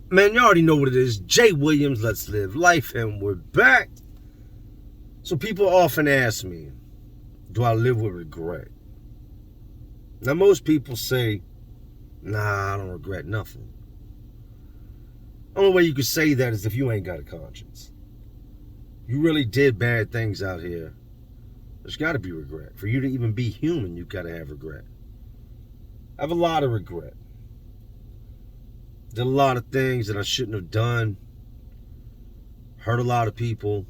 Man, you already know what it is. Jay Williams, Let's Live Life, and we're back. So people often ask me, do I live with regret? Now, most people say, nah, I don't regret nothing. Only way you could say that is if you ain't got a conscience. You really did bad things out here. There's got to be regret. For you to even be human, you've got to have regret. I have a lot of regret. Did a lot of things that I shouldn't have done. Hurt a lot of people.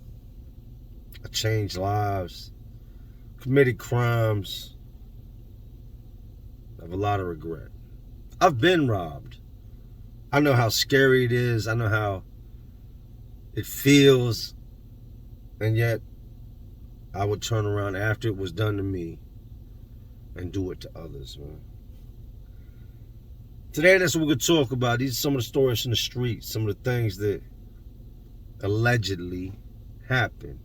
I changed lives. Committed crimes. I have a lot of regret. I've been robbed. I know how scary it is. I know how it feels. And yet, I would turn around after it was done to me and do it to others, man. Today, that's what we're going to talk about. These are some of the stories in the streets, some of the things that allegedly happened.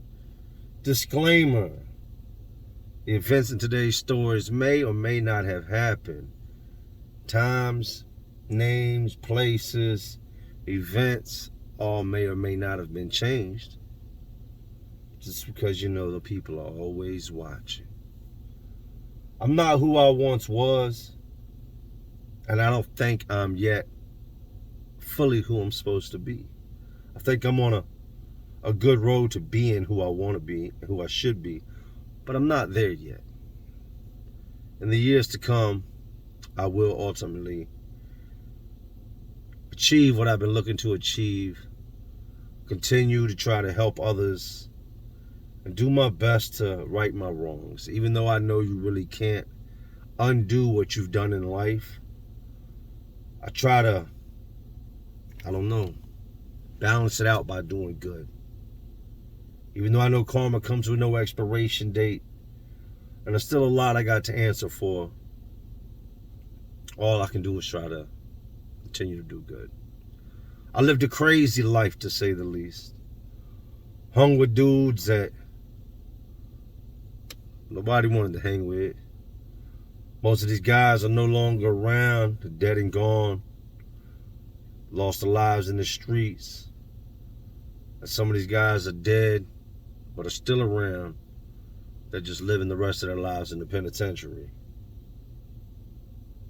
Disclaimer: the events in today's stories may or may not have happened. Times, names, places, events, all may or may not have been changed. Just because, you know, the people are always watching. I'm not who I once was. And I don't think I'm yet fully who I'm supposed to be. I think I'm on a good road to being who I want to be, who I should be. But I'm not there yet. In the years to come, I will ultimately achieve what I've been looking to achieve. Continue to try to help others. And do my best to right my wrongs. Even though I know you really can't undo what you've done in life. I try to, balance it out by doing good. Even though I know karma comes with no expiration date, and there's still a lot I got to answer for, all I can do is try to continue to do good. I lived a crazy life, to say the least. Hung with dudes that nobody wanted to hang with. Most of these guys are no longer around. They're dead and gone. Lost their lives in the streets. And some of these guys are dead, but are still around. They're just living the rest of their lives in the penitentiary.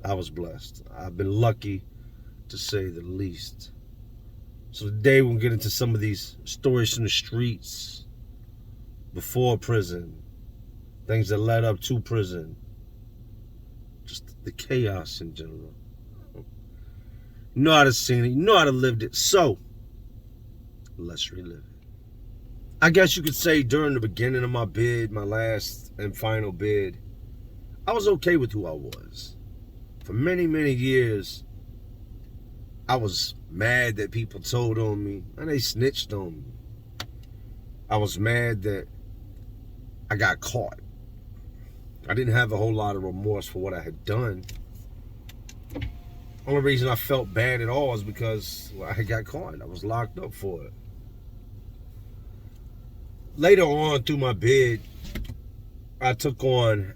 I was blessed. I've been lucky, to say the least. So today we'll get into some of these stories from the streets before prison. Things that led up to prison. Just the chaos in general. You know how to seen it. You know how to lived it. So, let's relive it. I guess you could say during the beginning of my bid, my last and final bid, I was okay with who I was. For many, many years, I was mad that people told on me and they snitched on me. I was mad that I got caught. I didn't have a whole lot of remorse for what I had done. Only reason I felt bad at all is because I got caught. I was locked up for it. Later on through my bid, I took on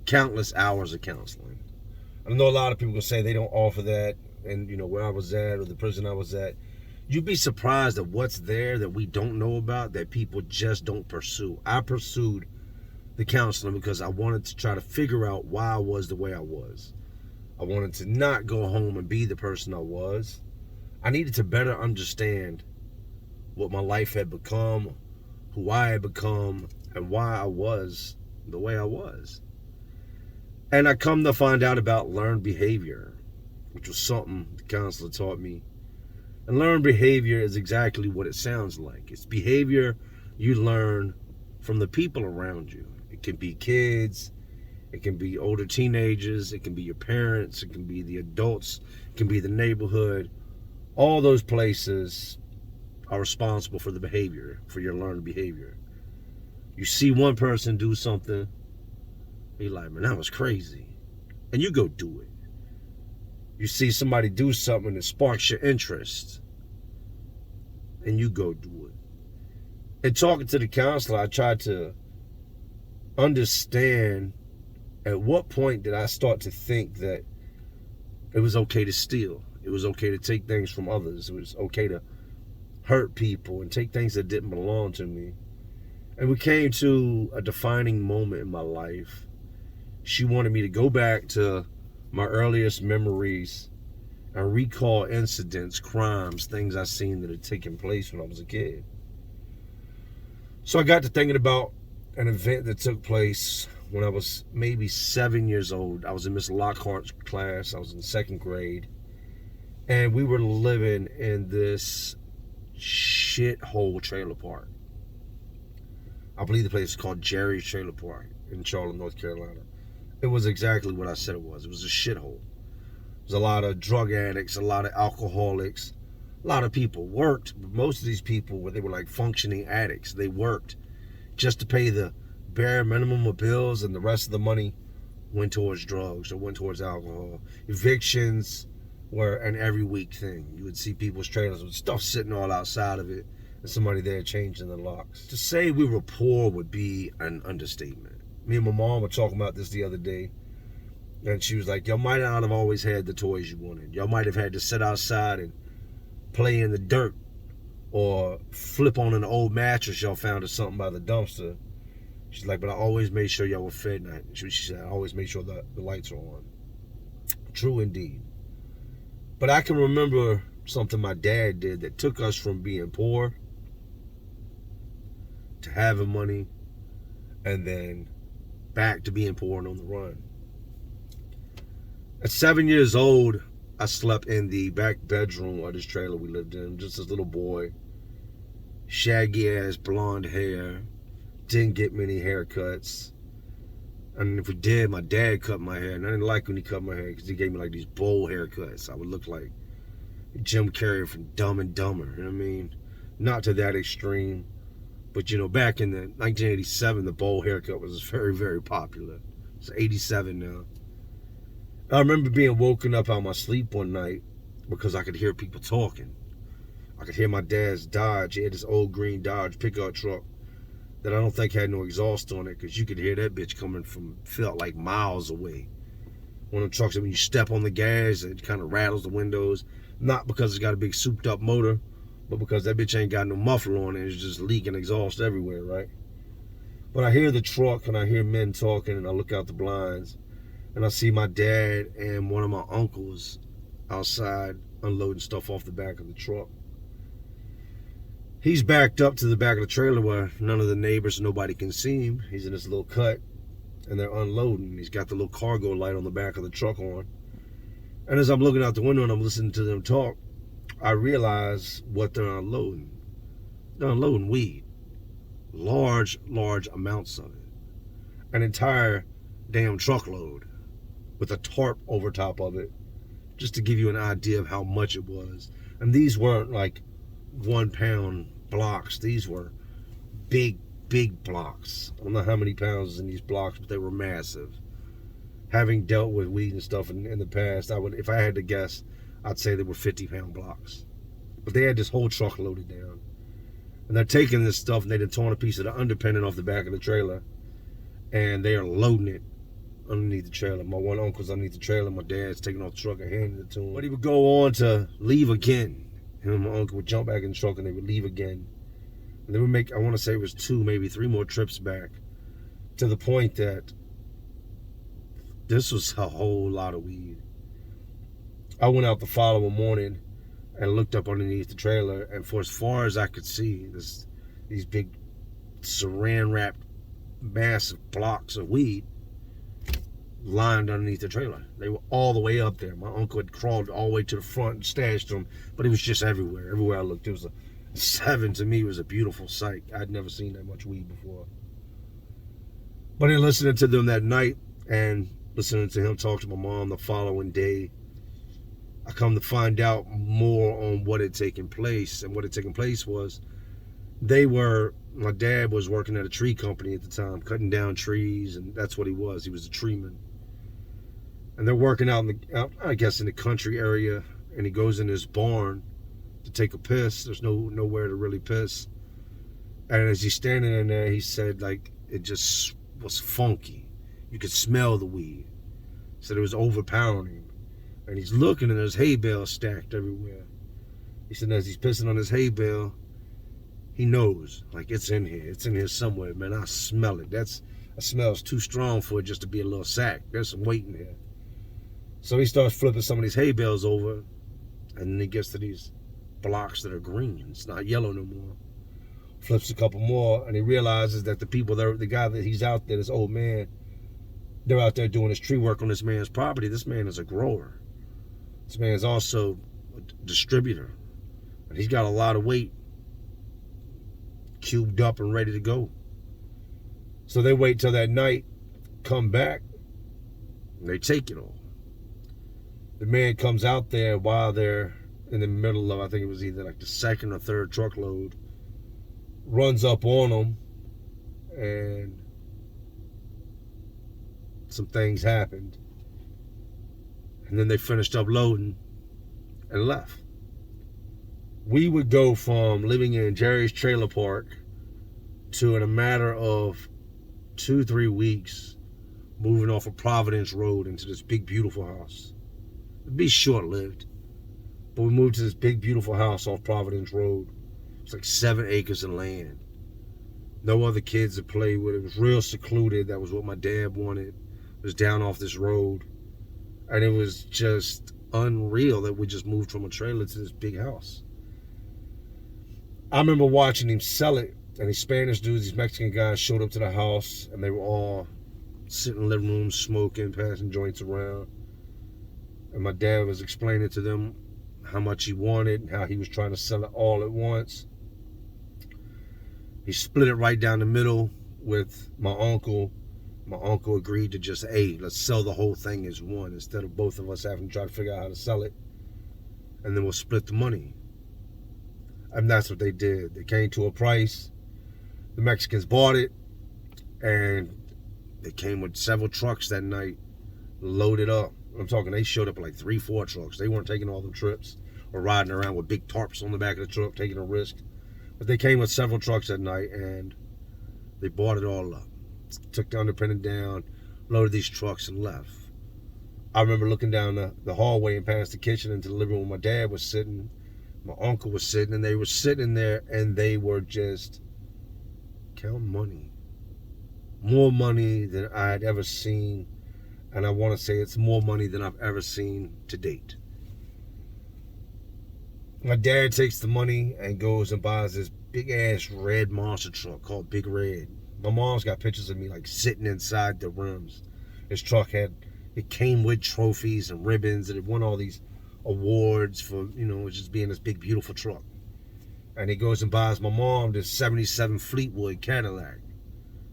countless hours of counseling. I know a lot of people can say they don't offer that, and you know where I was at or the prison I was at. You'd be surprised at what's there that we don't know about, that people just don't pursue. I pursued the counseling because I wanted to try to figure out why I was the way I was. I wanted to not go home and be the person I was. I needed to better understand what my life had become, who I had become, and why I was the way I was. And I come to find out about learned behavior, which was something the counselor taught me. And learned behavior is exactly what it sounds like. It's behavior you learn from the people around you. It can be kids, it can be older teenagers, it can be your parents, it can be the adults, it can be the neighborhood. All those places are responsible for the behavior, for your learned behavior. You see one person do something, you're like, man, that was crazy. And you go do it. You see somebody do something that sparks your interest, and you go do it. And talking to the counselor, I tried to understand at what point did I start to think that it was okay to steal? It was okay to take things from others. It was okay to hurt people and take things that didn't belong to me. And we came to a defining moment in my life. She wanted me to go back to my earliest memories and recall incidents, crimes, things I seen that had taken place when I was a kid. So I got to thinking about an event that took place when I was maybe 7 years old. I was in Miss Lockhart's class. I was in 2nd grade. And we were living in this shithole trailer park. I believe the place is called Jerry's Trailer Park in Charlotte, North Carolina. It was exactly what I said it was. It was a shithole. There's a lot of drug addicts, a lot of alcoholics, a lot of people worked. But most of these people, they were like functioning addicts. They worked just to pay the bare minimum of bills, and the rest of the money went towards drugs or went towards alcohol. Evictions were an every week thing. You would see people's trailers with stuff sitting all outside of it and somebody there changing the locks. To say we were poor would be an understatement. Me and my mom were talking about this the other day, and she was like, y'all might not have always had the toys you wanted. Y'all might have had to sit outside and play in the dirt or flip on an old mattress y'all found or something by the dumpster. She's like, but I always made sure y'all were fed night. She said, I always made sure that the lights were on. True indeed. But I can remember something my dad did that took us from being poor to having money and then back to being poor and on the run. At 7 years old, I slept in the back bedroom of this trailer we lived in, just this little boy, shaggy ass blonde hair, didn't get many haircuts. And if we did, my dad cut my hair, and I didn't like when he cut my hair because he gave me like these bowl haircuts. I would look like Jim Carrey from Dumb and Dumber, you know what I mean? Not to that extreme, but you know, back in the 1987, the bowl haircut was very, very popular. It's 87 now. I remember being woken up out of my sleep one night because I could hear people talking. I could hear my dad's Dodge. He had this old green Dodge pickup truck that I don't think had no exhaust on it, because you could hear that bitch coming from, felt like miles away. One of them trucks that when you step on the gas, it kind of rattles the windows. Not because it's got a big souped up motor, but because that bitch ain't got no muffler on it. It's just leaking exhaust everywhere, right? But I hear the truck and I hear men talking, and I look out the blinds and I see my dad and one of my uncles outside unloading stuff off the back of the truck. He's backed up to the back of the trailer where none of the neighbors, nobody can see him. He's in this little cut and they're unloading. He's got the little cargo light on the back of the truck on. And as I'm looking out the window and I'm listening to them talk, I realize what they're unloading. They're unloading weed. Large amounts of it. An entire damn truckload with a tarp over top of it, just to give you an idea of how much it was. And these weren't like 1 pound blocks. These were big blocks. I don't know how many pounds was in these blocks, but they were massive. Having dealt with weed and stuff in the past, I would, if I had to guess, I'd say they were 50-pound blocks. But they had this whole truck loaded down. And they're taking this stuff and they'd torn a piece of the underpinning off the back of the trailer, and they are loading it underneath the trailer. My one uncle's underneath the trailer. My dad's taking off the truck and handing it to him. But he would go on to leave again. Him and my uncle would jump back in the truck and they would leave again. And they would make, I want to say it was 2, maybe 3 more trips back, to the point that this was a whole lot of weed. I went out the following morning and looked up underneath the trailer, and for as far as I could see, these big saran wrapped massive blocks of weed lined underneath the trailer. They were all the way up there. My uncle had crawled all the way to the front and stashed them, but it was just everywhere. Everywhere I looked, it was a 7 to me was a beautiful sight. I'd never seen that much weed before. But in listening to them that night and listening to him talk to my mom the following day, I come to find out more on what had taken place. And what had taken place was, my dad was working at a tree company at the time, cutting down trees, and that's what he was. He was a treeman. And they're working out in the country area, and he goes in his barn to take a piss. There's nowhere to really piss. And as he's standing in there, he said, like, it just was funky. You could smell the weed. He said it was overpowering him. And he's looking, and there's hay bales stacked everywhere. He said as he's pissing on his hay bale, he knows, like, it's in here. It's in here somewhere, man. I smell it. That smell's too strong for it just to be a little sack. There's some weight in here. So he starts flipping some of these hay bales over, and then he gets to these blocks that are green. It's not yellow no more. Flips a couple more, and he realizes that the people there, the guy that he's out there, this old man, they're out there doing his tree work on this man's property. This man is a grower. This man is also a distributor. And he's got a lot of weight cubed up and ready to go. So they wait till that night, come back, and they take it all. The man comes out there while they're in the middle of, I think it was either like the second or third truckload, runs up on them, and some things happened. And then they finished up loading and left. We would go from living in Jerry's trailer park to, in a matter of 2-3 weeks, moving off of Providence Road into this big, beautiful house. It'd be short-lived, but we moved to this big, beautiful house off Providence Road. It's like 7 acres of land. No other kids to play with. It was real secluded. That was what my dad wanted. It was down off this road. And it was just unreal that we just moved from a trailer to this big house. I remember watching him sell it, and these Spanish dudes, these Mexican guys showed up to the house, and they were all sitting in the living room, smoking, passing joints around. And my dad was explaining to them how much he wanted and how he was trying to sell it all at once. He split it right down the middle with my uncle. My uncle agreed to just, hey, let's sell the whole thing as one instead of both of us having to try to figure out how to sell it. And then we'll split the money. And that's what they did. They came to a price. The Mexicans bought it, and they came with several trucks that night, loaded up. I'm talking, they showed up with like 3-4 trucks. They weren't taking all the trips or riding around with big tarps on the back of the truck, taking a risk. But they came with several trucks that night, and they bought it all up. Took the underpinning down, loaded these trucks, and left. I remember looking down the hallway and past the kitchen into the living room where my dad was sitting. My uncle was sitting, and they were sitting there, and they were just counting money. More money than I had ever seen, and I want to say it's more money than I've ever seen to date. My dad takes the money and goes and buys this big-ass red monster truck called Big Red. My mom's got pictures of me like sitting inside the rims. His truck it came with trophies and ribbons, and it won all these awards for, just being this big, beautiful truck. And he goes and buys my mom this 77 Fleetwood Cadillac.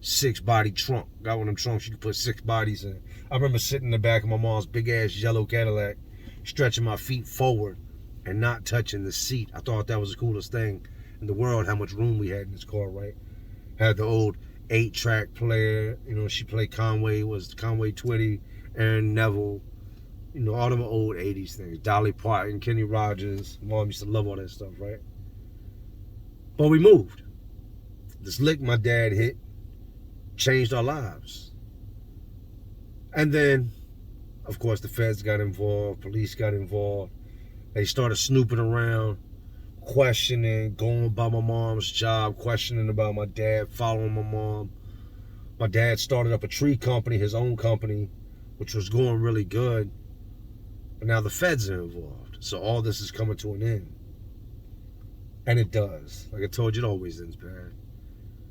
6-body trunk. Got one of them trunks you can put 6 bodies in. I remember sitting in the back of my mom's big-ass yellow Cadillac, stretching my feet forward and not touching the seat. I thought that was the coolest thing in the world, how much room we had in this car, right? Had the old 8-track player. She played Conway, was Conway Twitty, Aaron Neville. All them old 80s things. Dolly Parton, Kenny Rogers. Mom used to love all that stuff, right? But we moved. This lick my dad hit changed our lives. And then, of course, the feds got involved. Police got involved. They started snooping around, questioning, going about my mom's job, questioning about my dad, following my mom. My dad started up a tree company, his own company, which was going really good. But now the feds are involved. So all this is coming to an end. And it does. Like I told you, it always ends bad.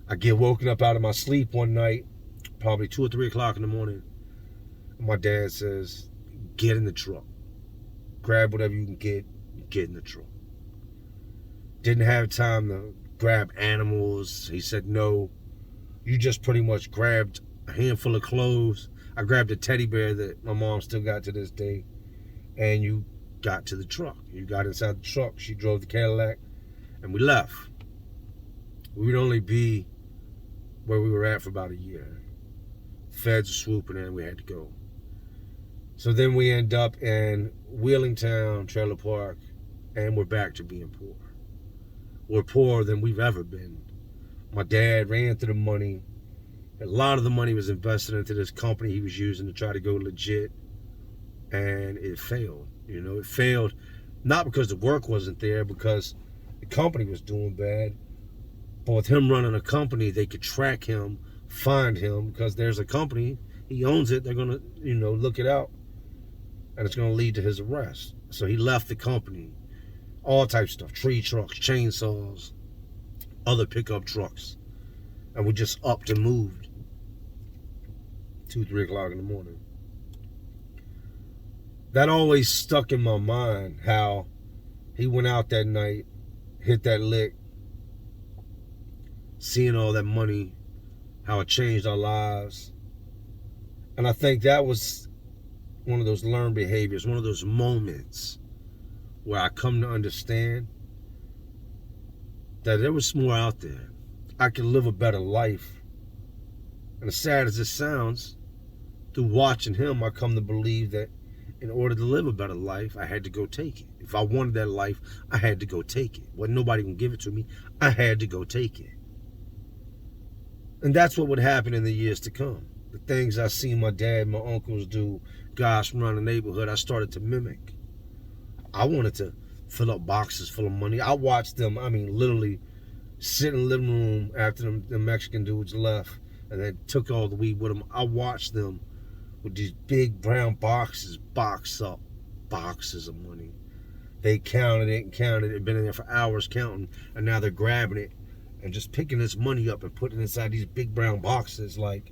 I get woken up out of my sleep one night, probably 2 or 3 o'clock in the morning. And my dad says, get in the truck. Grab whatever you can get in the truck. Didn't have time to grab animals. He said, no, you just pretty much grabbed a handful of clothes. I grabbed a teddy bear that my mom still got to this day. And you got to the truck. You got inside the truck. She drove the Cadillac, and we left. We would only be where we were at for about a year. Feds were swooping in, we had to go. So then we end up in Wheelingtown Trailer Park, and we're back to being poor. We're poorer than we've ever been. My dad ran through the money. A lot of the money was invested into this company he was using to try to go legit. and it failed. You know, it failed not because the work wasn't there, because the company was doing bad. But with him running a company, they could track him, find him, because there's a company, he owns it, they're going to, you know, look it out, and it's going to lead to his arrest. So he left the company, all types of stuff, tree trucks, chainsaws, other pickup trucks, and we just upped and moved 2, 3 o'clock in the morning. That always stuck in my mind, how he went out that night, hit that lick, seeing all that money, how it changed our lives. And I think that was one of those learned behaviors, one of those moments where I come to understand that there was more out there. I could live a better life. And as sad as it sounds, through watching him, I come to believe that in order to live a better life, I had to go take it. If I wanted that life, I had to go take it. Wasn't nobody gonna give it to me. I had to go take it. And that's what would happen in the years to come. The things I seen my dad and my uncles do, guys from around the neighborhood, I started to mimic. I wanted to fill up boxes full of money. I watched them, I mean, literally sit in the living room after the Mexican dudes left and then took all the weed with them. I watched them with these big brown boxes, box up boxes of money. They counted it and counted it, been in there for hours counting, and now they're grabbing it and just picking this money up and putting it inside these big brown boxes like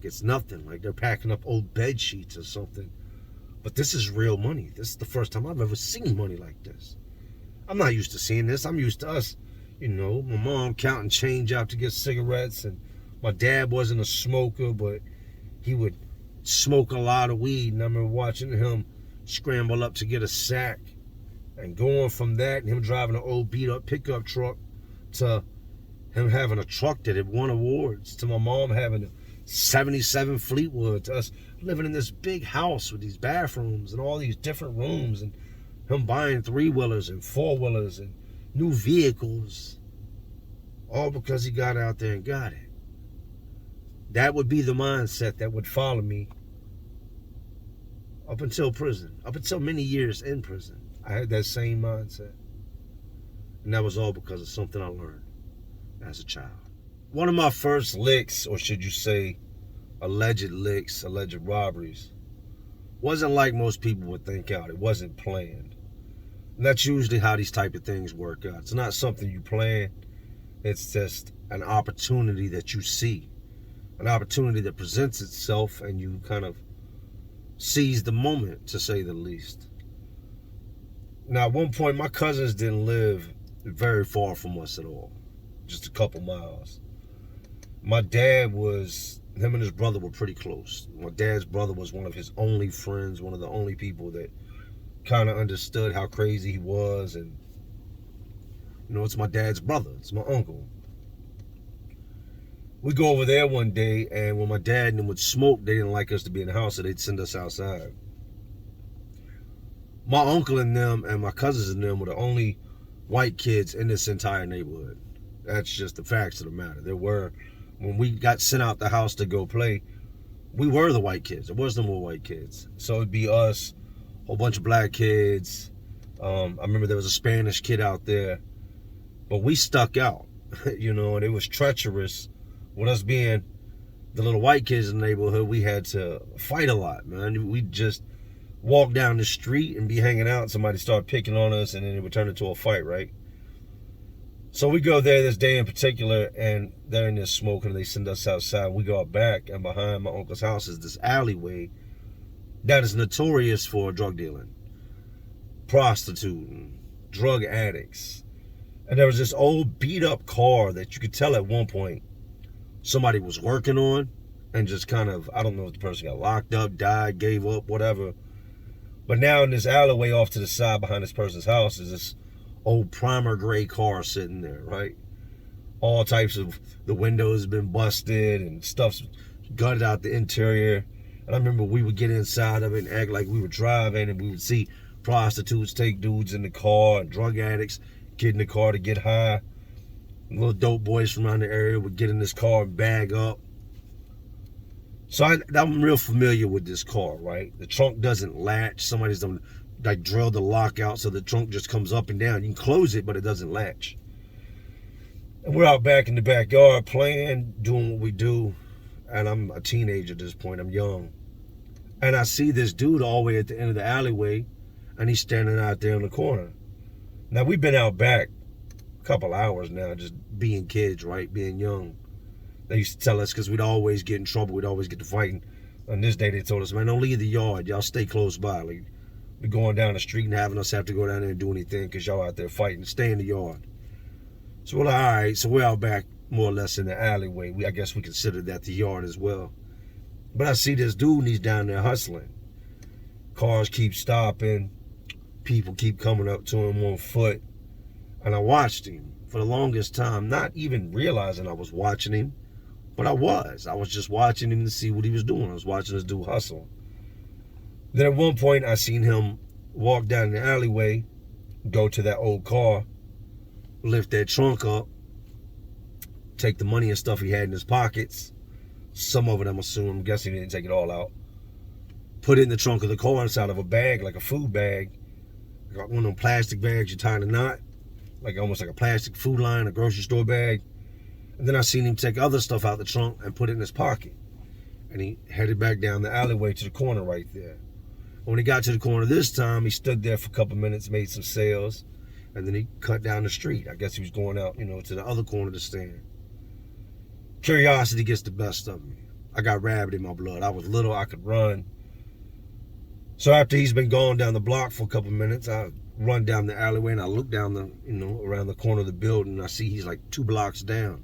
it's nothing, like they're packing up old bed sheets or something. But this is real money. This is the first time I've ever seen money like this. I'm not used to seeing this. I'm used to us, you know, my mom counting change out to get cigarettes, and my dad wasn't a smoker, but he would smoke a lot of weed, and I remember watching him scramble up to get a sack, and going from that and him driving an old beat up pickup truck to him having a truck that had won awards, to my mom having a 77 Fleetwood, to us living in this big house with these bathrooms and all these different rooms, and him buying 3-wheelers and 4-wheelers and new vehicles, all because he got out there and got it. That would be the mindset that would follow me up until prison, up until many years in prison. I had that same mindset. And that was all because of something I learned as a child. One of my first licks, or should you say alleged licks, alleged robberies, wasn't like most people would think out. It wasn't planned. And that's usually how these type of things work out. It's not something you plan. It's just an opportunity that you see. An opportunity that presents itself, and you kind of seize the moment, to say the least. Now, at one point, my cousins didn't live very far from us at all, just a couple miles. My dad him and his brother were pretty close. My dad's brother was one of his only friends, one of the only people that kind of understood how crazy he was. And, you know, it's my dad's brother, it's my uncle. We go over there one day, and when my dad and them would smoke, they didn't like us to be in the house, so they'd send us outside. My uncle and them and my cousins and them were the only white kids in this entire neighborhood. That's just the facts of the matter. When we got sent out the house to go play, we were the white kids. There was no more white kids. So it'd be us, a whole bunch of black kids. I remember there was a Spanish kid out there, but we stuck out, you know, and it was treacherous. With us being the little white kids in the neighborhood, we had to fight a lot, man. We'd just walk down the street and be hanging out, and somebody start picking on us, and then it would turn into a fight, right? So we go there this day in particular, and they're in there smoking, and they send us outside. We go out back, and behind my uncle's house is this alleyway that is notorious for drug dealing, prostituting, drug addicts. And there was this old beat-up car that you could tell at one point somebody was working on, and just kind of, I don't know if the person got locked up, died, gave up, whatever. But now in this alleyway off to the side behind this person's house is this old primer gray car sitting there, right? All types of, the windows have been busted and stuff's gutted out the interior. And I remember we would get inside of it and act like we were driving, and we would see prostitutes take dudes in the car, and drug addicts get in the car to get high. Little dope boys from around the area would get in this car and bag up. So I'm real familiar with this car, right? The trunk doesn't latch. Somebody's done like drilled the lock out so the trunk just comes up and down. You can close it, but it doesn't latch. And we're out back in the backyard playing, doing what we do. And I'm a teenager at this point. I'm young. And I see this dude all the way at the end of the alleyway, and he's standing out there in the corner. Now, we've been out back a couple hours now, just being kids, right? Being young. They used to tell us, because we'd always get in trouble, we'd always get to fighting. On this day, they told us, man, don't leave the yard. Y'all stay close by. Like, we're going down the street and having us have to go down there and do anything because y'all out there fighting. Stay in the yard. So we're like, all right. So we're out back more or less in the alleyway. I guess we consider that the yard as well. But I see this dude and he's down there hustling. Cars keep stopping. People keep coming up to him on foot. And I watched him for the longest time, not even realizing I was watching him. But I was just watching him to see what he was doing. I was watching this dude hustle. Then at one point, I seen him walk down the alleyway, go to that old car, lift that trunk up, take the money and stuff he had in his pockets. Some of it, I'm guessing he didn't take it all out. Put it in the trunk of the car inside of a bag, like a food bag. Got one of them plastic bags you tie in a knot, like almost like a plastic food line, a grocery store bag. And then I seen him take other stuff out the trunk and put it in his pocket. And he headed back down the alleyway to the corner right there. When he got to the corner this time, he stood there for a couple minutes, made some sales, and then he cut down the street. I guess he was going out, to the other corner to stand. Curiosity gets the best of me. I got rabid in my blood. I was little, I could run. So after he's been gone down the block for a couple minutes, I run down the alleyway and I look down the, around the corner of the building, and I see he's like 2 blocks down.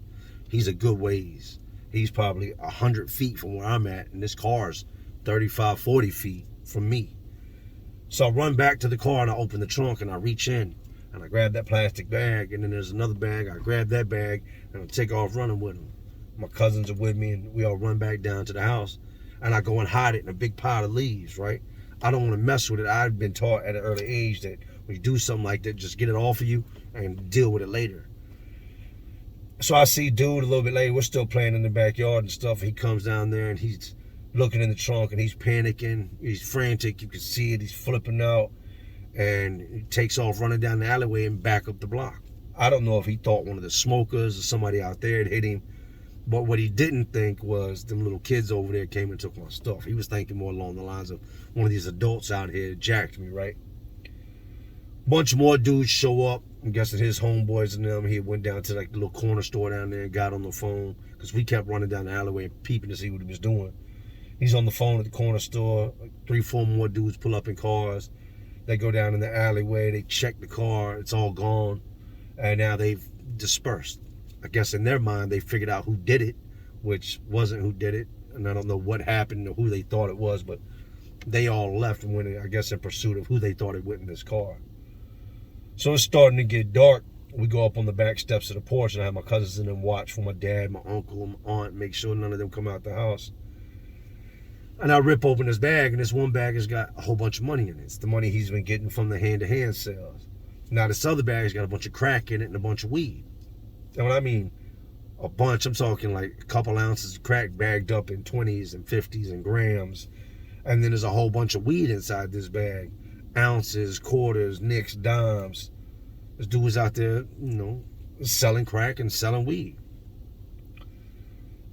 He's a good ways. He's probably 100 feet from where I'm at, and this car's 35, 40 feet from me. So I run back to the car and I open the trunk and I reach in and I grab that plastic bag, and then there's another bag. I grab that bag and I take off running with him. My cousins are with me and we all run back down to the house, and I go and hide it in a big pile of leaves, right? I don't want to mess with it. I've been taught at an early age that when you do something like that, just get it off of you and deal with it later. So I see dude a little bit later. We're still playing in the backyard and stuff. He comes down there and he's looking in the trunk and he's panicking. He's frantic. You can see it. He's flipping out. And he takes off running down the alleyway and back up the block. I don't know if he thought one of the smokers or somebody out there had hit him. But what he didn't think was them little kids over there came and took my stuff. He was thinking more along the lines of one of these adults out here jacked me, right? Bunch more dudes show up. I'm guessing his homeboys and them. He went down to like the little corner store down there and got on the phone, because we kept running down the alleyway and peeping to see what he was doing. He's on the phone at the corner store. Like 3, 4 more dudes pull up in cars. They go down in the alleyway. They check the car. It's all gone. And now they've dispersed. I guess in their mind, they figured out who did it, which wasn't who did it. And I don't know what happened or who they thought it was, but they all left and went, I guess, in pursuit of who they thought it went in this car. So it's starting to get dark. We go up on the back steps of the porch, and I have my cousins in them watch for my dad, my uncle, my aunt, make sure none of them come out the house. And I rip open this bag, and this one bag has got a whole bunch of money in it. It's the money he's been getting from the hand-to-hand sales. Now this other bag's got a bunch of crack in it and a bunch of weed. And when I mean a bunch, I'm talking like a couple ounces of crack bagged up in 20s and 50s and grams. And then there's a whole bunch of weed inside this bag. Ounces, quarters, nicks, dimes. This dude was out there, selling crack and selling weed.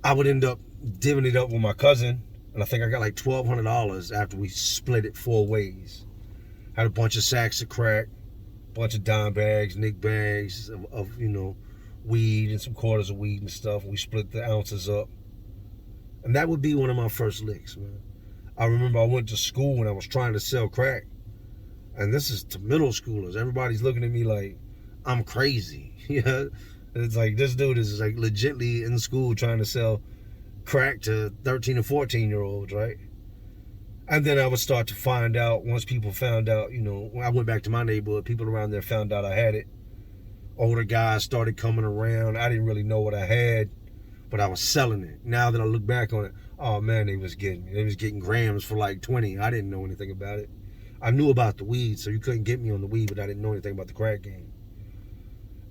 I would end up divvying it up with my cousin, and I think I got like $1,200 after we split it 4 ways. Had a bunch of sacks of crack, bunch of dime bags, nick bags of weed and some quarters of weed and stuff. We split the ounces up. And that would be one of my first licks, man. I remember I went to school when I was trying to sell crack. And this is to middle schoolers. Everybody's looking at me like I'm crazy. Yeah, it's like this dude is like legitly in school trying to sell crack to 13 and 14-year-olds, right? And then I would start to find out, once people found out, when I went back to my neighborhood, people around there found out I had it. Older guys started coming around. I didn't really know what I had, but I was selling it. Now that I look back on it, oh man, they was getting grams for like 20. I didn't know anything about it. I knew about the weed, so you couldn't get me on the weed, but I didn't know anything about the crack game.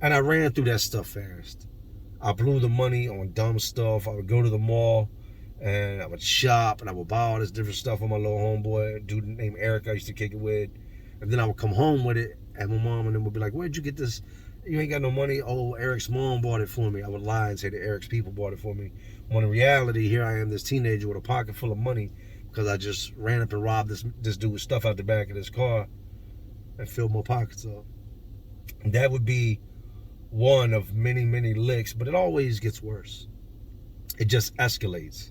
And I ran through that stuff fast. I blew the money on dumb stuff. I would go to the mall And I would shop, and I would buy all this different stuff on my little homeboy, a dude named Eric I used to kick it with. And then I would come home with it, and my mom and them would be like, where'd you get this? You ain't got no money? Oh, Eric's mom bought it for me. I would lie and say that Eric's people bought it for me. When in reality, here I am, this teenager with a pocket full of money, because I just ran up and robbed this dude's stuff out the back of this car and filled my pockets up. And that would be one of many, many licks, but it always gets worse. It just escalates.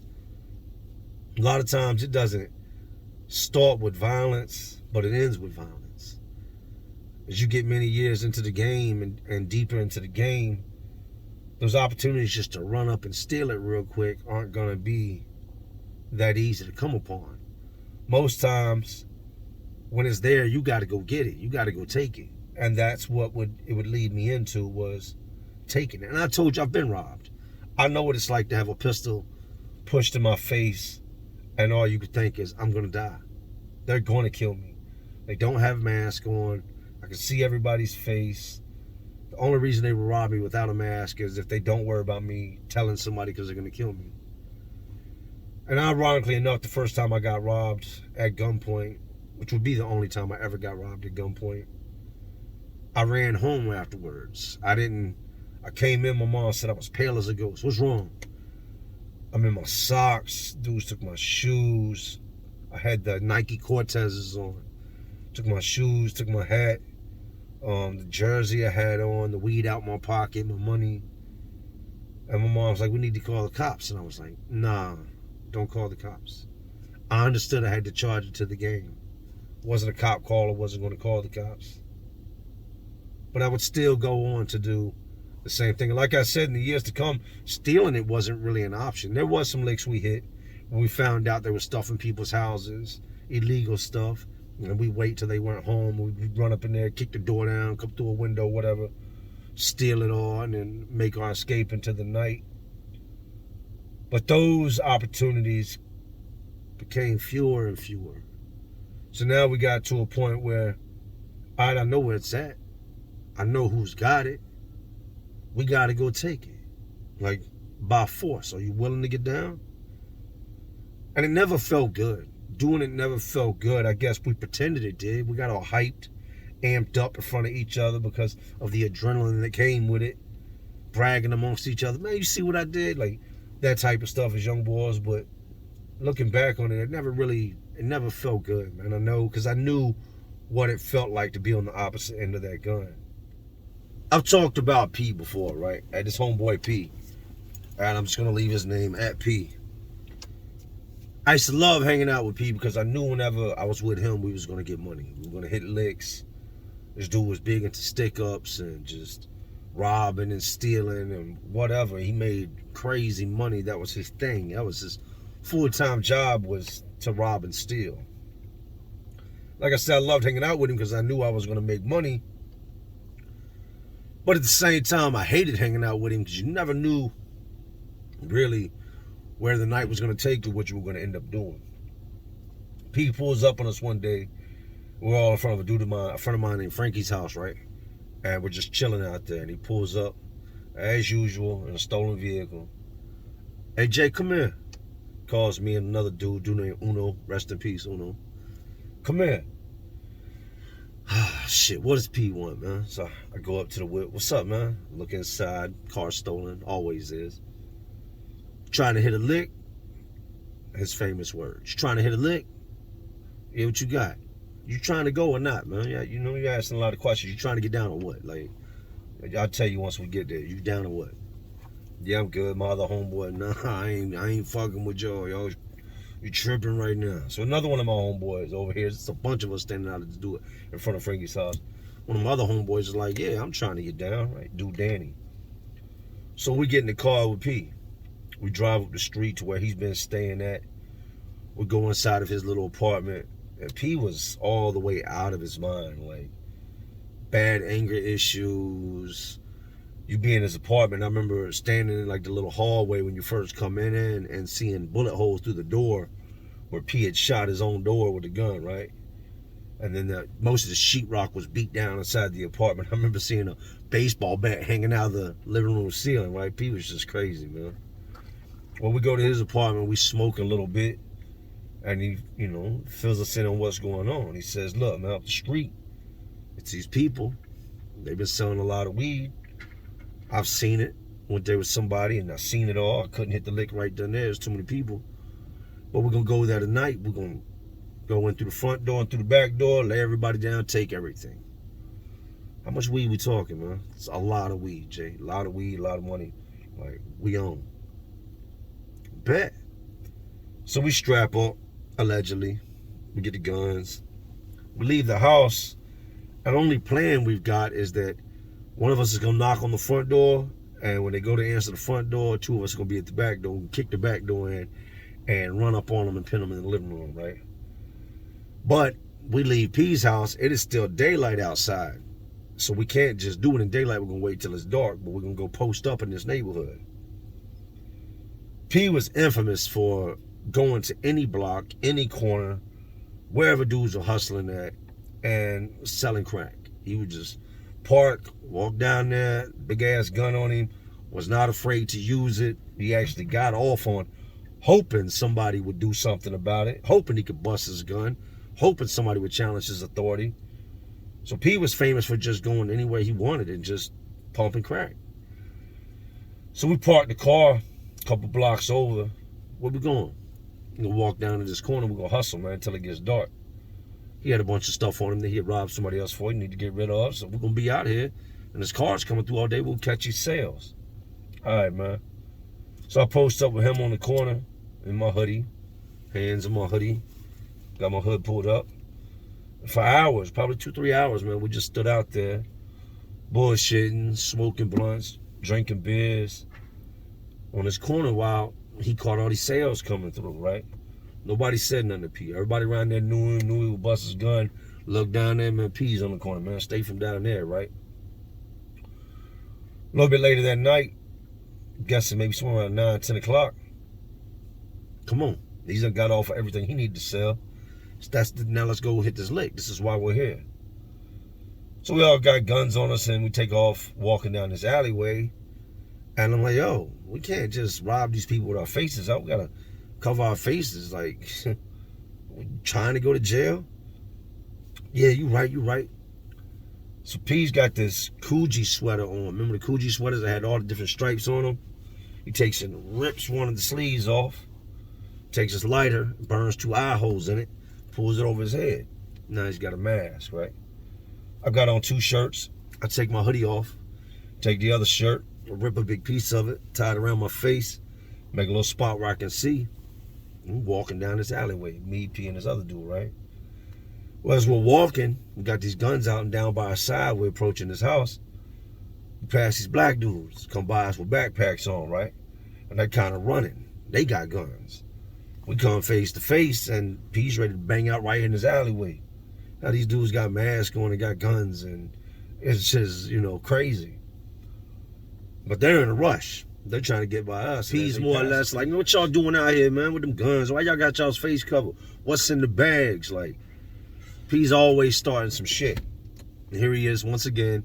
A lot of times it doesn't start with violence, but it ends with violence. As you get many years into the game and deeper into the game, those opportunities just to run up and steal it real quick aren't going to be that easy to come upon. Most times when it's there, you got to go get it. You got to go take it. And that's what it would lead me into, was taking it. And I told you, I've been robbed. I know what it's like to have a pistol pushed in my face, and all you could think is, I'm going to die. They're going to kill me. They don't have masks on. I can see everybody's face. The only reason they will rob me without a mask is if they don't worry about me telling somebody because they're going to kill me. And ironically enough, the first time I got robbed at gunpoint, which would be the only time I ever got robbed at gunpoint, I ran home afterwards. I came in, my mom said I was pale as a ghost. What's wrong? I'm in my socks. Dudes took my shoes. I had the Nike Cortezes on. Took my shoes, took my hat, the jersey I had on, the weed out my pocket, my money. And my mom was like, we need to call the cops. And I was like, nah, don't call the cops. I understood I had to charge it to the game. Wasn't a cop caller, wasn't going to call the cops. But I would still go on to do the same thing. Like I said, in the years to come, stealing it wasn't really an option. There was some licks we hit when we found out there was stuff in people's houses, illegal stuff, and we wait till they weren't home. We'd run up in there, kick the door down, come through a window, whatever, steal it all, and then make our escape into the night. But those opportunities became fewer and fewer. So now we got to a point where, all right, I know where it's at. I know who's got it. We got to go take it. Like, by force. Are you willing to get down? And it never felt good. Doing it never felt good. I guess we pretended it did. We got all hyped, amped up in front of each other because of the adrenaline that came with it. Bragging amongst each other. Man, you see what I did? Like, that type of stuff as young boys. But looking back on it, it never felt good, man. I know, because I knew what it felt like to be on the opposite end of that gun. I've talked about P before, right? At this homeboy P. And I'm just going to leave his name at P. I used to love hanging out with P because I knew whenever I was with him, we was going to get money. We were going to hit licks. This dude was big into stick-ups and just robbing and stealing and whatever. He made crazy money. That was his thing. That was his full-time job, was to rob and steal. Like I said, I loved hanging out with him because I knew I was going to make money. But at the same time, I hated hanging out with him because you never knew really where the night was going to take you, what you were going to end up doing. P pulls up on us one day. We're all in front of a friend of mine named Frankie's house, right? And we're just chilling out there. And he pulls up, as usual, in a stolen vehicle. Hey, Jay, come here. Calls me and another dude named Uno. Rest in peace, Uno. Come here. Shit, what does P want, man? So I go up to the whip. What's up, man? Look inside. Car stolen. Always is. Trying to hit a lick. His famous words. Trying to hit a lick? Yeah, what you got? You trying to go or not, man? Yeah, you know, you're asking a lot of questions. You trying to get down or what? Like, I'll tell you once we get there. You down or what? Yeah, I'm good. My other homeboy, nah, I ain't fucking with y'all. Y'all, you tripping right now. So another one of my homeboys over here, it's a bunch of us standing out to do it in front of Frankie's house. One of my other homeboys is like, yeah, I'm trying to get down, right? Dude, Danny. So we get in the car with P. We drive up the street to where he's been staying at. We go inside of his little apartment. And P was all the way out of his mind. Like, bad anger issues. You be in his apartment. I remember standing in like the little hallway when you first come in and seeing bullet holes through the door where P had shot his own door with a gun, right? And then most of the sheetrock was beat down inside the apartment. I remember seeing a baseball bat hanging out of the living room ceiling, right? P was just crazy, man. Well, we go to his apartment, we smoke a little bit, and he, fills us in on what's going on. He says, look, man, up the street, it's these people. They've been selling a lot of weed. I've seen it. Went there with somebody, and I seen it all. I couldn't hit the lick right then there. There's too many people. But we're going to go there tonight. We're going to go in through the front door and through the back door, lay everybody down, take everything. How much weed we talking, man? It's a lot of weed, Jay. A lot of weed, a lot of money. Like, we own. Bet. So we strap up, allegedly. We get the guns. We leave the house. And the only plan we've got is that one of us is going to knock on the front door, and when they go to answer the front door, two of us are going to be at the back door, kick the back door in, and run up on them and pin them in the living room, right? But we leave P's house. It is still daylight outside. So we can't just do it in daylight. We're going to wait till it's dark, but we're going to go post up in this neighborhood. P was infamous for going to any block, any corner, wherever dudes are hustling at, and selling crack. He would just park, walk down there, big ass gun on him, was not afraid to use it. He actually got off on hoping somebody would do something about it, hoping he could bust his gun, hoping somebody would challenge his authority. So P was famous for just going anywhere he wanted and just pumping crack. So we parked the car a couple blocks over. Where we going? We're going to walk down to this corner. We're going to hustle, man, until it gets dark. He had a bunch of stuff on him that he had robbed somebody else for. He need to get rid of. So we're going to be out here. And this car's coming through all day. We'll catch these sales. All right, man. So I post up with him on the corner in my hoodie. Hands in my hoodie. Got my hood pulled up. For hours, probably 2-3 hours, man, we just stood out there bullshitting, smoking blunts, drinking beers on this corner while he caught all these sales coming through, right? Nobody said nothing to P. Everybody around there knew him, knew he would bust his gun. Look down there, man, P's on the corner, man. Stay from down there, right? A little bit later that night, I'm guessing maybe somewhere around 9, 10 o'clock. Come on. He's done got off of everything he needed to sell. Now let's go hit this lick. This is why we're here. So we all got guns on us, and we take off walking down this alleyway. And I'm like, yo, we can't just rob these people with our faces out. We got to cover our faces. Like, we trying to go to jail? Yeah, you right. So P's got this Coogee sweater on. Remember the Coogee sweaters that had all the different stripes on them? He takes and rips one of the sleeves off, takes his lighter, burns 2 eye holes in it, pulls it over his head. Now he's got a mask, right? I've got on 2 shirts. I take my hoodie off, take the other shirt, rip a big piece of it, tie it around my face, make a little spot where I can see. I'm walking down this alleyway, me, P, and this other dude, right? Well, as we're walking, we got these guns out, and down by our side, we're approaching this house. We pass these black dudes, come by us with backpacks on, right? And they're kind of running. They got guns. We come face to face, and P's ready to bang out right in this alleyway. Now these dudes got masks on and got guns, and it's just, crazy. But they're in a rush. They're trying to get by us. P's more or less like, what y'all doing out here, man, with them guns? Why y'all got y'all's face covered? What's in the bags? Like, P's always starting some shit. And here he is once again,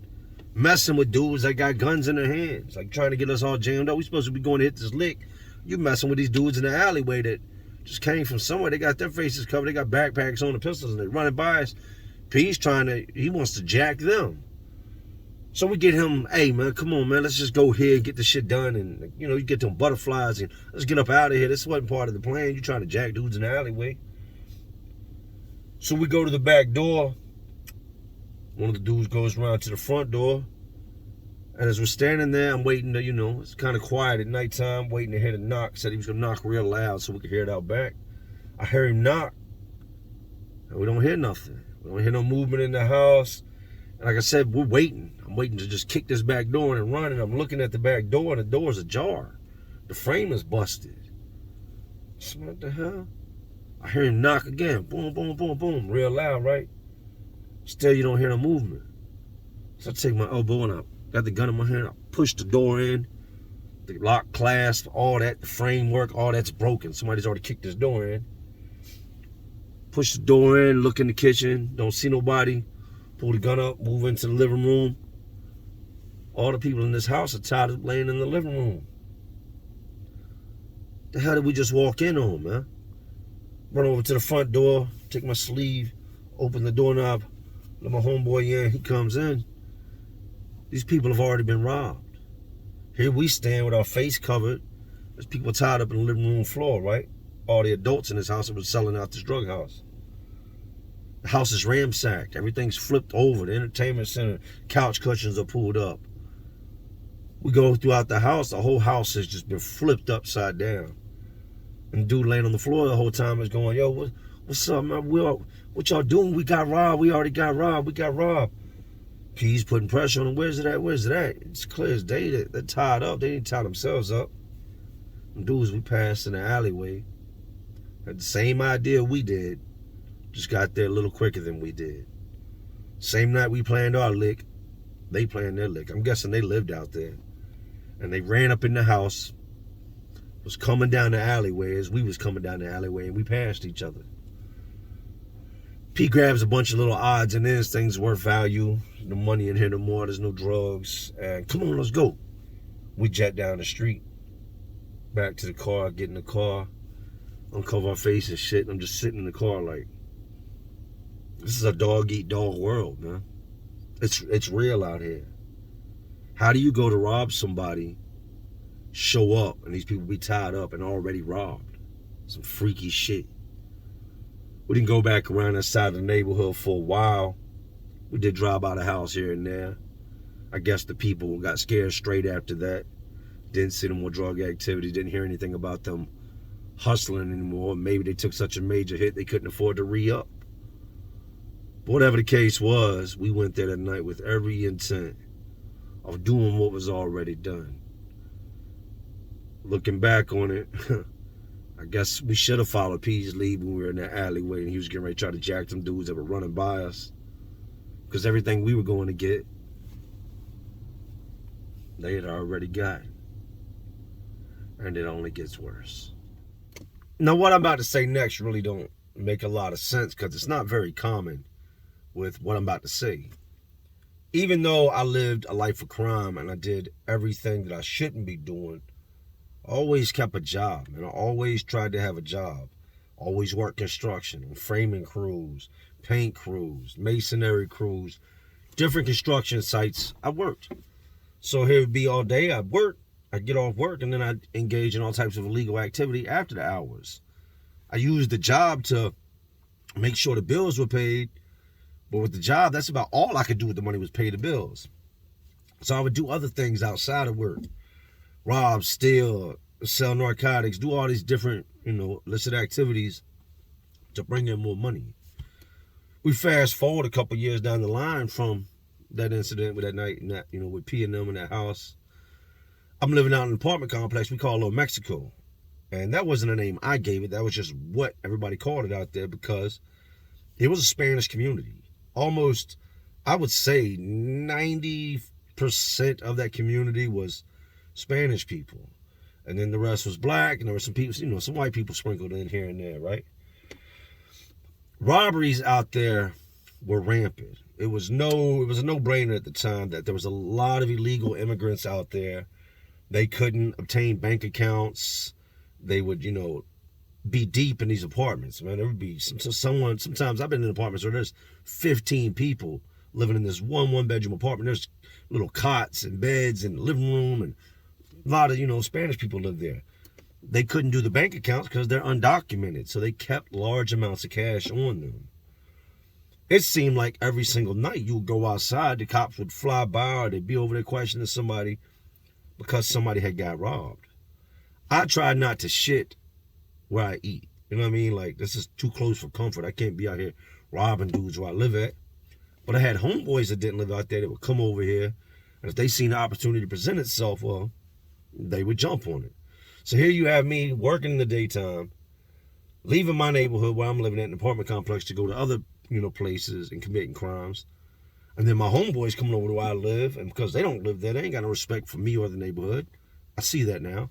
messing with dudes that got guns in their hands, like trying to get us all jammed up. We supposed to be going to hit this lick. You messing with these dudes in the alleyway that just came from somewhere. They got their faces covered. They got backpacks on the pistols, and they running by us. P's he wants to jack them. So we get him, hey, man, come on, man. Let's just go here and get this shit done. And, you get them butterflies and let's get up out of here. This wasn't part of the plan. You trying to jack dudes in the alleyway. So we go to the back door. One of the dudes goes around to the front door. And as we're standing there, I'm waiting to, it's kind of quiet at nighttime, waiting to hear the knock. Said he was going to knock real loud so we could hear it out back. I hear him knock. And we don't hear nothing. We don't hear no movement in the house. And like I said, we're waiting. I'm waiting to just kick this back door and run. And I'm looking at the back door, and the door's ajar. The frame is busted. So what the hell? I hear him knock again. Boom, boom, boom, boom. Real loud, right? Still, you don't hear no movement. So I take my elbow and I got the gun in my hand. I push the door in. The lock clasp, all that, the framework, all that's broken. Somebody's already kicked this door in. Push the door in, look in the kitchen. Don't see nobody. Pull the gun up, move into the living room. All the people in this house are tired of laying in the living room. The hell did we just walk in on, man? Run over to the front door, take my sleeve, open the doorknob, let my homeboy in. He comes in. These people have already been robbed. Here we stand with our face covered. There's people tied up in the living room floor, right? All the adults in this house that were selling out this drug house. The house is ransacked. Everything's flipped over. The entertainment center, couch cushions are pulled up. We go throughout the house. The whole house has just been flipped upside down. And the dude laying on the floor the whole time is going, yo, what's up, man? What y'all doing? We got robbed. We already got robbed. We got robbed. P's putting pressure on him. Where's it at? Where's it at? It's clear as day that they're tied up. They didn't tie themselves up. Them dudes we passed in the alleyway had the same idea we did. Just got there a little quicker than we did. Same night we planned our lick, they planned their lick. I'm guessing they lived out there. And they ran up in the house, was coming down the alleyway as we was coming down the alleyway, and we passed each other. P grabs a bunch of little odds and ends, things worth value. No money in here no more, there's no drugs. And come on, let's go. We jet down the street, back to the car, get in the car, uncover our face and shit, and I'm just sitting in the car like, this is a dog-eat-dog world, man. It's real out here. How do you go to rob somebody, show up, and these people be tied up and already robbed? Some freaky shit. We didn't go back around that side of the neighborhood for a while. We did drive by the house here and there. I guess the people got scared straight after that. Didn't see no more drug activity. Didn't hear anything about them hustling anymore. Maybe they took such a major hit they couldn't afford to re-up. But whatever the case was, we went there that night with every intent of doing what was already done. Looking back on it, I guess we should have followed P's lead when we were in that alleyway and he was getting ready to try to jack some dudes that were running by us. Because everything we were going to get, they had already got. And it only gets worse. Now what I'm about to say next really don't make a lot of sense because it's not very common with what I'm about to say. Even though I lived a life of crime and I did everything that I shouldn't be doing, I always kept a job, and I always tried to have a job. Always worked construction, framing crews, paint crews, masonry crews, different construction sites. I worked. So here would be all day. I'd work, I'd get off work, and then I'd engage in all types of illegal activity after the hours. I used the job to make sure the bills were paid, but with the job, that's about all I could do with the money was pay the bills. So I would do other things outside of work. Rob, steal, sell narcotics, do all these different, illicit activities to bring in more money. We fast forward a couple years down the line from that incident with that night and that, with P and them in that house. I'm living out in an apartment complex we call Little Mexico. And that wasn't a name I gave it. That was just what everybody called it out there because it was a Spanish community. Almost, I would say 90% of that community was Spanish people. And then the rest was black, and there were some people, some white people sprinkled in here and there, right? Robberies out there were rampant. It was a no-brainer at the time that there was a lot of illegal immigrants out there. They couldn't obtain bank accounts. They would, be deep in these apartments, man. There would be sometimes I've been in apartments where there's 15 people living in this one-bedroom apartment. There's little cots and beds and living room, and a lot of, Spanish people live there. They couldn't do the bank accounts because they're undocumented, so they kept large amounts of cash on them. It seemed like every single night you would go outside, the cops would fly by, or they'd be over there questioning somebody because somebody had got robbed. I try not to shit where I eat. You know what I mean? Like, this is too close for comfort. I can't be out here robbing dudes where I live at. But I had homeboys that didn't live out there that would come over here, and if they seen the opportunity to present itself, well, they would jump on it. So here you have me working in the daytime, leaving my neighborhood where I'm living at an apartment complex to go to other, places and committing crimes. And then my homeboys coming over to where I live, and because they don't live there, they ain't got no respect for me or the neighborhood. I see that now.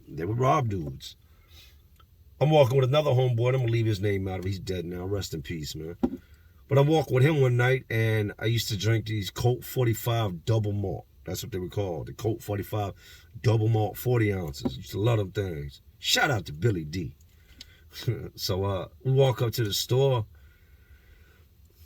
They would rob dudes. I'm walking with another homeboy. I'm going to leave his name out of it. He's dead now. Rest in peace, man. But I'm walking with him one night, and I used to drink these Colt 45 double malt. That's what they were called. The Colt 45 double malt 40 ounces. Used to love them things. Shout out to Billy D. So we walk up to the store.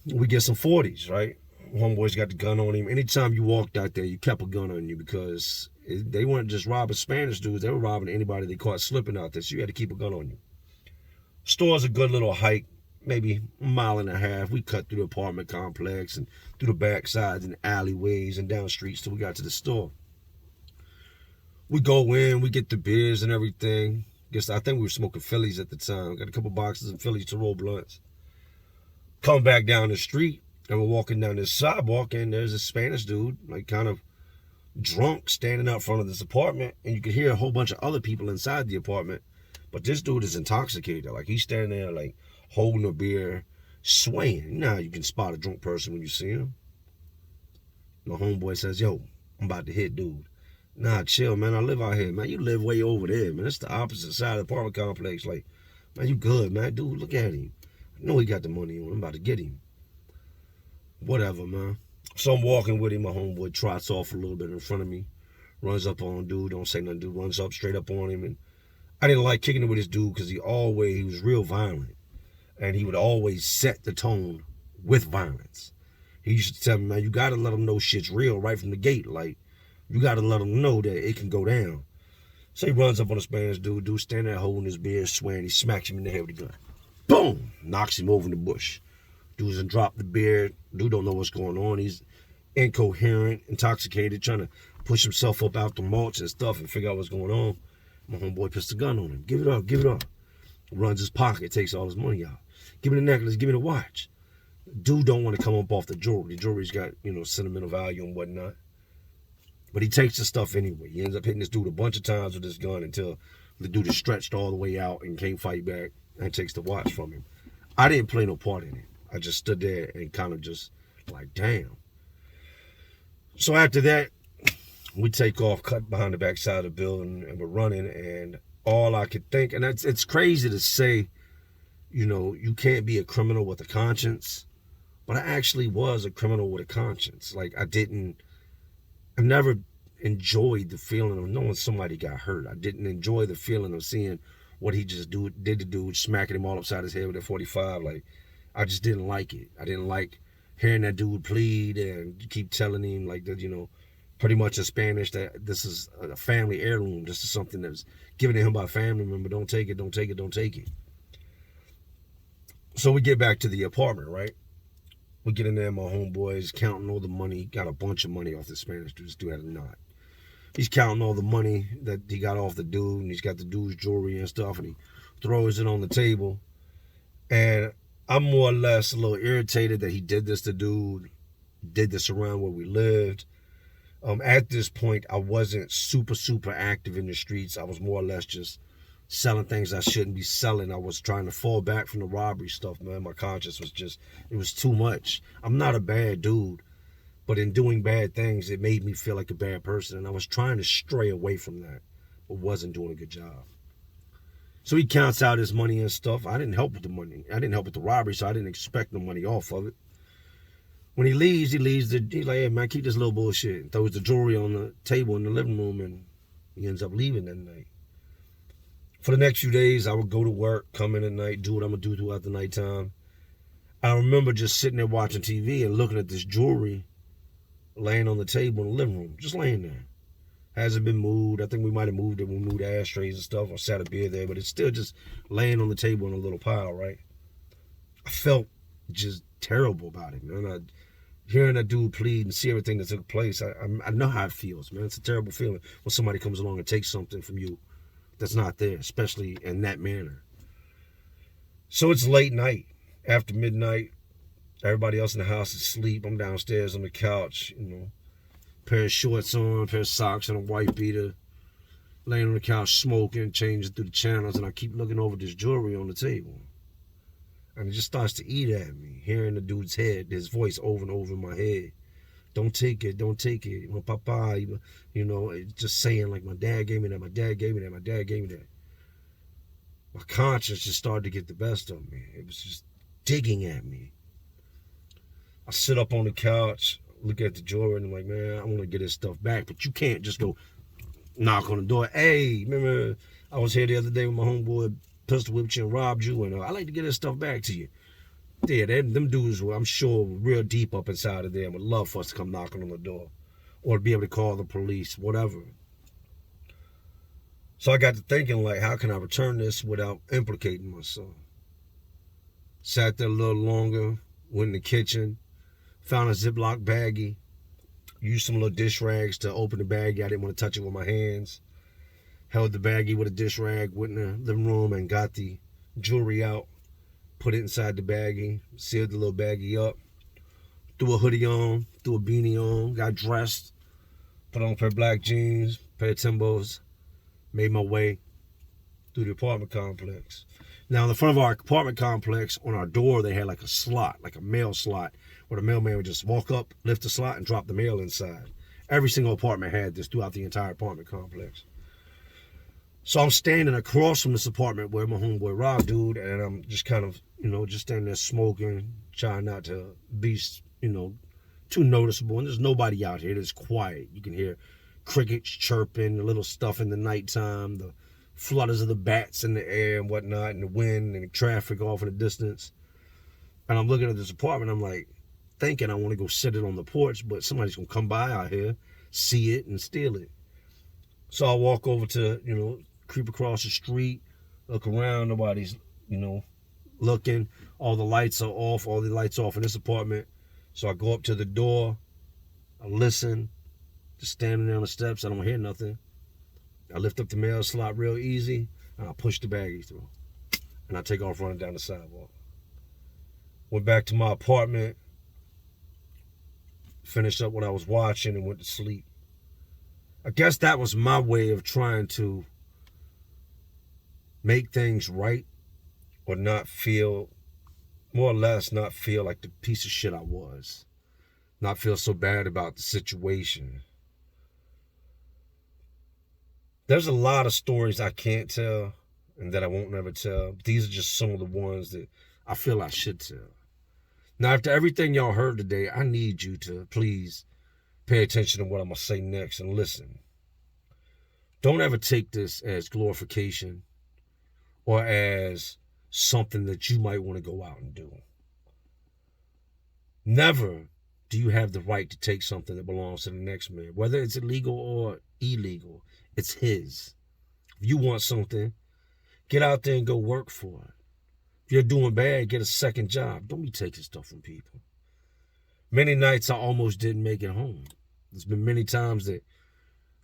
We get some 40s, right? Homeboy's got the gun on him. Anytime you walked out there, you kept a gun on you because they weren't just robbing Spanish dudes. They were robbing anybody they caught slipping out there. So you had to keep a gun on you. Store's a good little hike, maybe a mile and a half. We cut through the apartment complex and through the back sides and alleyways and down streets till we got to the store. We go in, we get the beers and everything. I think we were smoking Phillies at the time. Got a couple boxes of Phillies to roll blunts. Come back down the street, and we're walking down this sidewalk, and there's a Spanish dude, like kind of drunk, standing out front of this apartment, and you could hear a whole bunch of other people inside the apartment, but this dude is intoxicated. Like, he's standing there, like, holding a beer, swaying. You know how you can spot a drunk person when you see him? My homeboy says, yo, I'm about to hit dude. Nah, chill, man. I live out here, man. You live way over there, man. It's the opposite side of the apartment complex. Like, man, you good, man. Dude, look at him. I know he got the money on him. I'm about to get him. Whatever, man. So I'm walking with him. My homeboy trots off a little bit in front of me. Runs up on dude. Don't say nothing. Dude runs up straight up on him. And I didn't like kicking it with this dude because he was real violent. And he would always set the tone with violence. He used to tell me, man, you got to let him know shit's real right from the gate. Like, you got to let him know that it can go down. So he runs up on the Spanish dude. Dude standing there holding his beer, swearing. He smacks him in the head with a gun. Boom! Knocks him over in the bush. Dude doesn't drop the beer. Dude don't know what's going on. He's incoherent, intoxicated, trying to push himself up out the mulch and stuff and figure out what's going on. My homeboy puts the gun on him. Give it up, give it up. Runs his pocket, takes all his money out. Give me the necklace, give me the watch. Dude don't want to come up off the jewelry. The jewelry's got, sentimental value and whatnot. But he takes the stuff anyway. He ends up hitting this dude a bunch of times with this gun until the dude is stretched all the way out and can't fight back and takes the watch from him. I didn't play no part in it. I just stood there and kind of just like, damn. So after that, we take off, cut behind the back side of the building, and we're running. And all I could think, and it's crazy to say, you can't be a criminal with a conscience. But I actually was a criminal with a conscience. Like, I never enjoyed the feeling of knowing somebody got hurt. I didn't enjoy the feeling of seeing what he just did to dude, smacking him all upside his head with a 45. Like, I just didn't like it. I didn't like hearing that dude plead and keep telling him, like, that, pretty much in Spanish, that this is a family heirloom. This is something that was given to him by a family member. Don't take it, don't take it, don't take it. So we get back to the apartment, right? We get in there, my homeboy's counting all the money. Got a bunch of money off the Spanish dude. This dude had a knot. He's counting all the money that he got off the dude, and he's got the dude's jewelry and stuff, and he throws it on the table. And I'm more or less a little irritated that he did this to dude, did this around where we lived. At this point, I wasn't super active in the streets. I was more or less just selling things I shouldn't be selling. I was trying to fall back from the robbery stuff, man. My conscience was it was too much. I'm not a bad dude, but in doing bad things, it made me feel like a bad person, and I was trying to stray away from that, but wasn't doing a good job. So he counts out his money and stuff. I didn't help with the money. I didn't help with the robbery, so I didn't expect no money off of it. When he leaves, he's like, hey, man, keep this little bullshit. And throws the jewelry on the table in the living room, and he ends up leaving that night. For the next few days, I would go to work, come in at night, do what I'm going to do throughout the nighttime. I remember just sitting there watching TV and looking at this jewelry laying on the table in the living room, just laying there. Hasn't been moved. I think we might have moved it when we moved the ashtrays and stuff or sat a beer there, but it's still just laying on the table in a little pile, right? I felt just terrible about it, man. Hearing that dude plead and see everything that took place, I know how it feels, man. It's a terrible feeling when somebody comes along and takes something from you that's not there, especially in that manner. So it's late night, after midnight. Everybody else in the house is asleep. I'm downstairs on the couch, pair of shorts on, pair of socks, and a white beater, laying on the couch smoking, changing through the channels, and I keep looking over this jewelry on the table. And it just starts to eat at me, hearing the dude's his voice over and over in my head. Don't take it, don't take it. My papa, just saying, like, my dad gave me that, my dad gave me that, my dad gave me that. My conscience just started to get the best of me. It was just digging at me. I sit up on the couch, look at the jewelry, and I'm like, man, I want to get this stuff back. But you can't just go knock on the door. Hey, remember, I was here the other day with my homeboy, pistol whipped you and robbed you, and I like to get this stuff back to you. Yeah, them dudes were, I'm sure, real deep up inside of there and would love for us to come knocking on the door or to be able to call the police, whatever. So I got to thinking, like, how can I return this without implicating myself? Sat there a little longer, went in the kitchen, found a Ziploc baggie, used some little dish rags to open the baggie. I didn't want to touch it with my hands. Held the baggie with a dish rag, went in the living room and got the jewelry out. Put it inside the baggie, sealed the little baggie up, threw a hoodie on, threw a beanie on, got dressed, put on a pair of black jeans, pair of Timbos, made my way through the apartment complex. Now, in the front of our apartment complex, on our door, they had like a slot, like a mail slot, where the mailman would just walk up, lift the slot, and drop the mail inside. Every single apartment had this throughout the entire apartment complex. So I'm standing across from this apartment where my homeboy robbed dude, and I'm just kind of, just standing there smoking, trying not to be, too noticeable. And there's nobody out here. It's quiet. You can hear crickets chirping, a little stuff in the nighttime, the flutters of the bats in the air and whatnot, and the wind and the traffic off in the distance. And I'm looking at this apartment. I'm like thinking I want to go sit it on the porch, but somebody's going to come by out here, see it, and steal it. So I walk over to, creep across the street, look around, nobody's, looking. All the lights are off, all the lights off in this apartment. So I go up to the door, I listen, just standing there on the steps, I don't hear nothing. I lift up the mail slot real easy, and I push the baggie through. And I take off running down the sidewalk. Went back to my apartment, finished up what I was watching, and went to sleep. I guess that was my way of trying to make things right, or not feel, more or less not feel like the piece of shit I was. Not feel so bad about the situation. There's a lot of stories I can't tell and that I won't never tell. But these are just some of the ones that I feel I should tell. Now, after everything y'all heard today, I need you to please pay attention to what I'm going to say next and listen. Don't ever take this as glorification or as something that you might want to go out and do. Never do you have the right to take something that belongs to the next man, whether it's illegal or illegal. It's his. If you want something, get out there and go work for it. If you're doing bad, get a second job. Don't be taking stuff from people. Many nights I almost didn't make it home. There's been many times that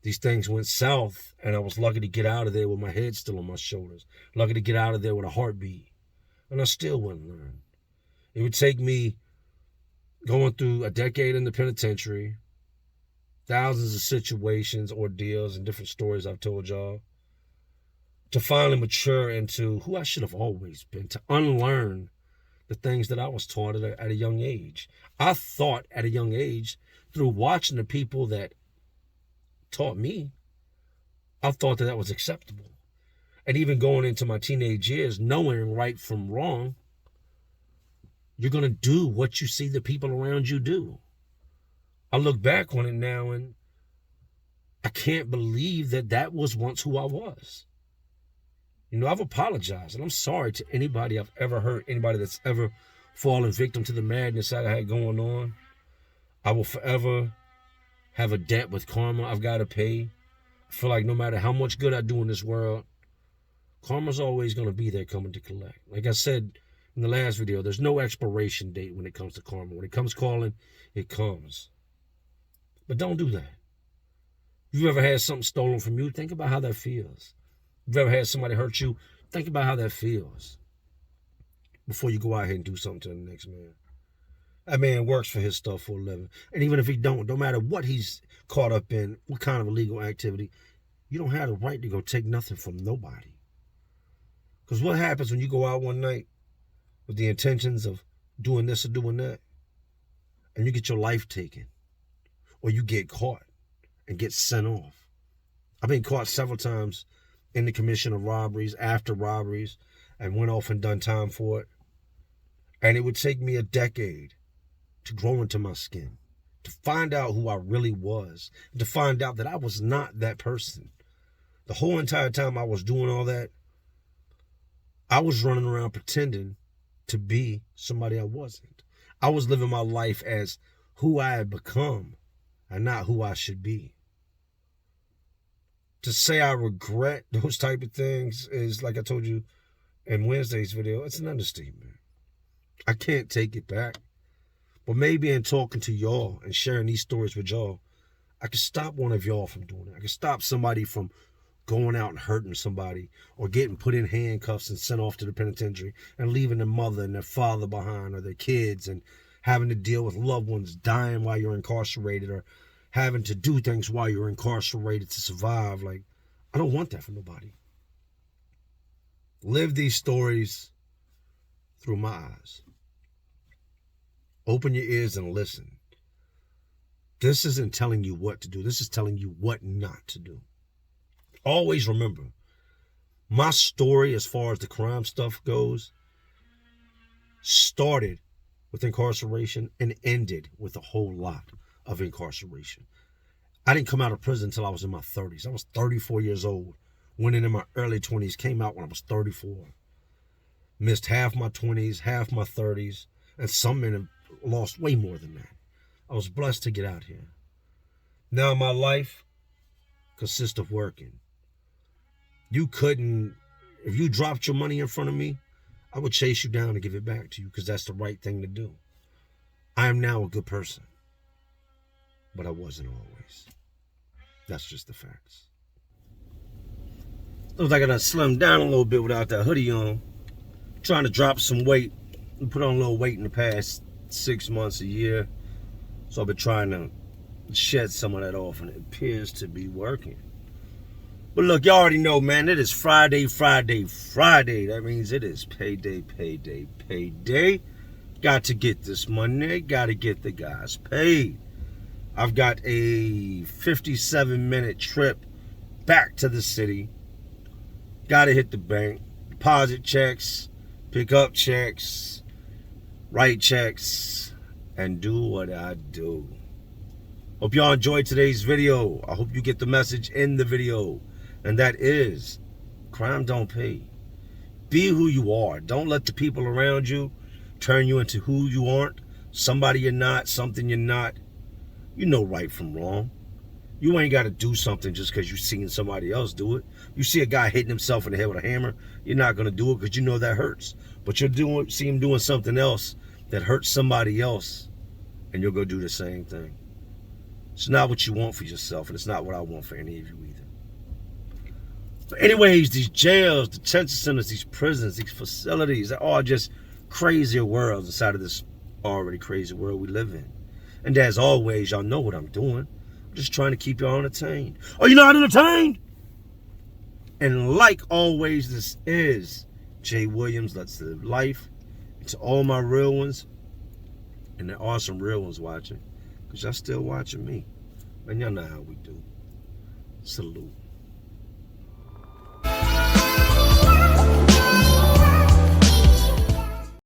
these things went south, and I was lucky to get out of there with my head still on my shoulders. Lucky to get out of there with a heartbeat. And I still wouldn't learn. It would take me going through a decade in the penitentiary, thousands of situations, ordeals, and different stories I've told y'all, to finally mature into who I should have always been, to unlearn the things that I was taught at a young age. I thought at a young age, through watching the people that taught me, I thought that was acceptable. And even going into my teenage years, knowing right from wrong, you're going to do what you see the people around you do. I look back on it now and I can't believe that was once who I was. I've apologized and I'm sorry to anybody I've ever hurt, anybody that's ever fallen victim to the madness that I had going on. I will forever have a debt with karma I've got to pay. I feel like no matter how much good I do in this world, karma's always going to be there coming to collect. Like I said in the last video, there's no expiration date when it comes to karma. When it comes calling, it comes. But don't do that. If you've ever had something stolen from you, think about how that feels. If you've ever had somebody hurt you, think about how that feels before you go out here and do something to the next man. That man works for his stuff for a living. And even if he don't matter what he's caught up in, what kind of illegal activity, you don't have the right to go take nothing from nobody. Because what happens when you go out one night with the intentions of doing this or doing that, and you get your life taken, or you get caught and get sent off? I've been caught several times in the commission of robberies, after robberies, and went off and done time for it. And it would take me a decade to grow into my skin, to find out who I really was, to find out that I was not that person, The whole entire time I was doing all that, I was running around pretending to be somebody I wasn't. I was living my life as who I had become and not who I should be. To say I regret those type of things is, like I told you in Wednesday's video, it's an understatement. I can't take it back. But maybe in talking to y'all and sharing these stories with y'all, I can stop one of y'all from doing it. I can stop somebody from going out and hurting somebody or getting put in handcuffs and sent off to the penitentiary and leaving their mother and their father behind, or their kids, and having to deal with loved ones dying while you're incarcerated, or having to do things while you're incarcerated to survive. Like, I don't want that for nobody. Live these stories through my eyes. Open your ears and listen. This isn't telling you what to do. This is telling you what not to do. Always remember, my story as far as the crime stuff goes started with incarceration and ended with a whole lot of incarceration. I didn't come out of prison until I was in my 30s. I was 34 years old. Went in my early 20s, came out when I was 34. Missed half my 20s, half my 30s, and some men have lost way more than that. I was blessed to get out here. Now my life consists of working. You couldn't, if you dropped your money in front of me, I would chase you down and give it back to you, because that's the right thing to do. I am now a good person, but I wasn't always. That's just the facts. Looks like I done slimmed down a little bit without that hoodie on. Trying to drop some weight. I put on a little weight in the past 6 months, a year. So I've been trying to shed some of that off, and it appears to be working. But look, y'all already know, man, it is Friday. That means it is payday. Got to get this money. Got to get the guys paid. I've got a 57-minute trip back to the city. Got to hit the bank. Deposit checks, pick up checks, write checks, and do what I do. Hope y'all enjoyed today's video. I hope you get the message in the video. And that is, crime don't pay. Be who you are. Don't let the people around you turn you into who you aren't. Somebody you're not, something you're not. You know right from wrong. You ain't got to do something just because you've seen somebody else do it. You see a guy hitting himself in the head with a hammer, you're not going to do it because you know that hurts. But you'll see him doing something else that hurts somebody else, and you'll go do the same thing. It's not what you want for yourself, and it's not what I want for any of you either. But anyways, these jails, detention centers, these prisons, these facilities, they're all just crazier worlds inside of this already crazy world we live in. And as always, y'all know what I'm doing. I'm just trying to keep y'all entertained. Are you not entertained? And like always, this is Jay Williams, Let's Live Life. And to all my real ones, and there are some real ones watching, because y'all still watching me. And y'all know how we do. Salute.